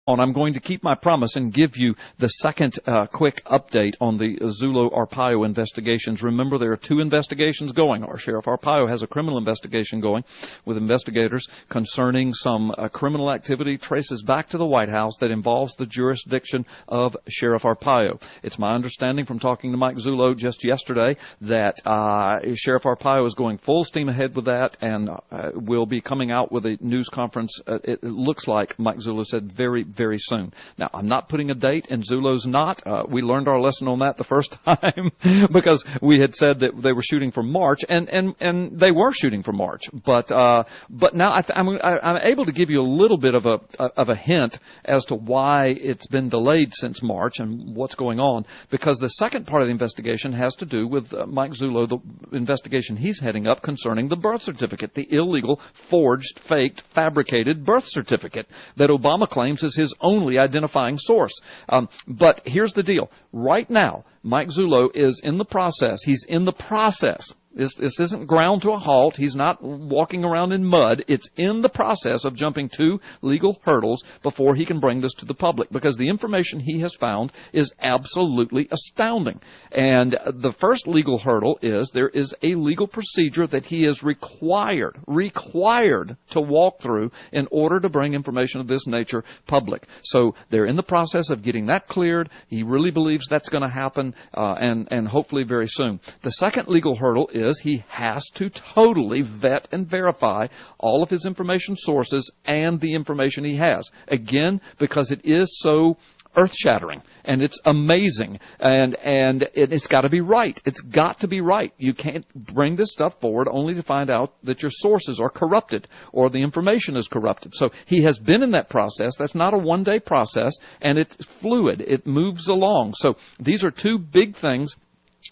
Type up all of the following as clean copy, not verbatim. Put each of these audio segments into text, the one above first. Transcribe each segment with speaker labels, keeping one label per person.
Speaker 1: on. I'm going to keep my promise and give you the second quick update on the Zulo-Arpaio investigations. Remember, there are two investigations going. Our Sheriff Arpaio has a criminal investigation going with investigators concerning some criminal activity traces back to the White House that involves the jurisdiction of Sheriff Arpaio. It's my understanding from talking to Mike Zulo just yesterday that Sheriff Arpaio is going full steam ahead with that and will be coming out with a news conference, it looks like, Mike Zulo said, very, very soon. Now, I'm not putting a date, and Zulo's not. We learned our lesson on that the first time because we had said that they were shooting for March, and they were shooting for March. But now I'm able to give you a little bit of a hint as to why it's been delayed since March and what's going on, because the second part of the investigation has to do with Mike Zulo, the investigation he's heading up concerning the birth certificate, the illegal, forged, faked, fabricated birth certificate that Obama claims is his only identifying source. But here's the deal. Right now, Mike Zulo is in the process. He's in the process. This isn't ground to a halt. He's not walking around in mud. It's in the process of jumping two legal hurdles before he can bring this to the public, because the information he has found is absolutely astounding. And the first legal hurdle is there is a legal procedure that he is required to walk through in order to bring information of this nature public. So they're in the process of getting that cleared. He really believes that's going to happen, and hopefully very soon. The second legal hurdle is he has to totally vet and verify all of his information sources and the information he has. Again, because it is so earth-shattering, and it's amazing, and it's got to be right. It's got to be right. You can't bring this stuff forward only to find out that your sources are corrupted or the information is corrupted. So he has been in that process. That's not a one-day process, and it's fluid. It moves along. So these are two big things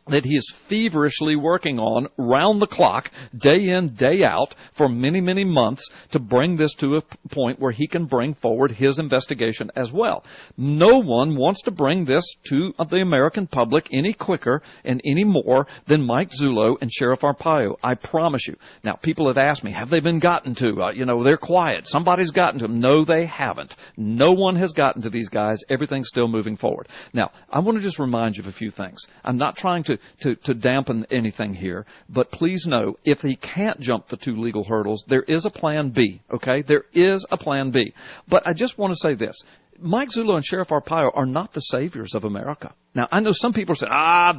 Speaker 1: that he is feverishly working on round the clock, day in, day out, for many, many months to bring this to a point where he can bring forward his investigation as well. No one wants to bring this to the American public any quicker and any more than Mike Zulo and Sheriff Arpaio. I promise you. Now, people have asked me, have they been gotten to? They're quiet. Somebody's gotten to them. No, they haven't. No one has gotten to these guys. Everything's still moving forward. Now, I want to just remind you of a few things. I'm not trying to dampen anything here, but please know, if he can't jump the two legal hurdles, there is a plan B, okay? There is a plan B. But I just want to say this. Mike Zulo and Sheriff Arpaio are not the saviors of America. Now, I know some people say,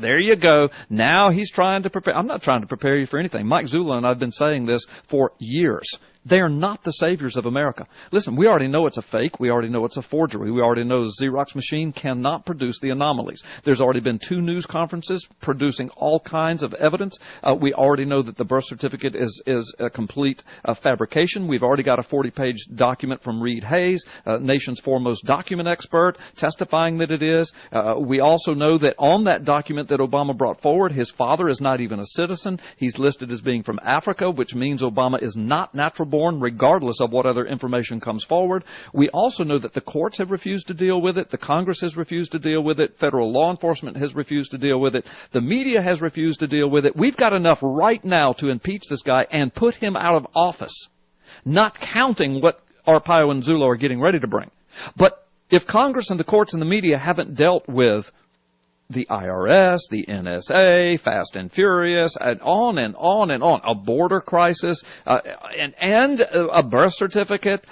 Speaker 1: there you go. Now he's trying to prepare. I'm not trying to prepare you for anything. Mike Zulo and I have been saying this for years. They are not the saviors of America. Listen, we already know it's a fake. We already know it's a forgery. We already know the Xerox machine cannot produce the anomalies. There's already been 2 news conferences producing all kinds of evidence. We already know that the birth certificate is a complete fabrication. We've already got a 40-page document from Reed Hayes, nation's foremost document expert, testifying that it is. We also know that on that document that Obama brought forward, his father is not even a citizen. He's listed as being from Africa, which means Obama is not natural born, regardless of what other information comes forward. We also know that the courts have refused to deal with it. The Congress has refused to deal with it. Federal law enforcement has refused to deal with it. The media has refused to deal with it. We've got enough right now to impeach this guy and put him out of office, not counting what Arpaio and Zulo are getting ready to bring. But if Congress and the courts and the media haven't dealt with the IRS, the NSA, Fast and Furious, and on and on and on, a border crisis, and a birth certificate,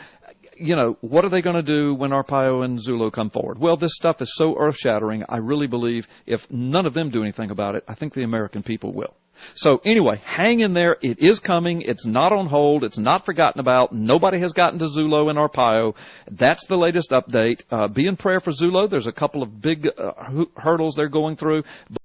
Speaker 1: what are they going to do when Arpaio and Zulo come forward? Well, this stuff is so earth-shattering, I really believe if none of them do anything about it, I think the American people will. So anyway, hang in there. It is coming. It's not on hold. It's not forgotten about. Nobody has gotten to Zulo and Arpaio. That's the latest update. Be in prayer for Zulo. There's a couple of big hurdles they're going through.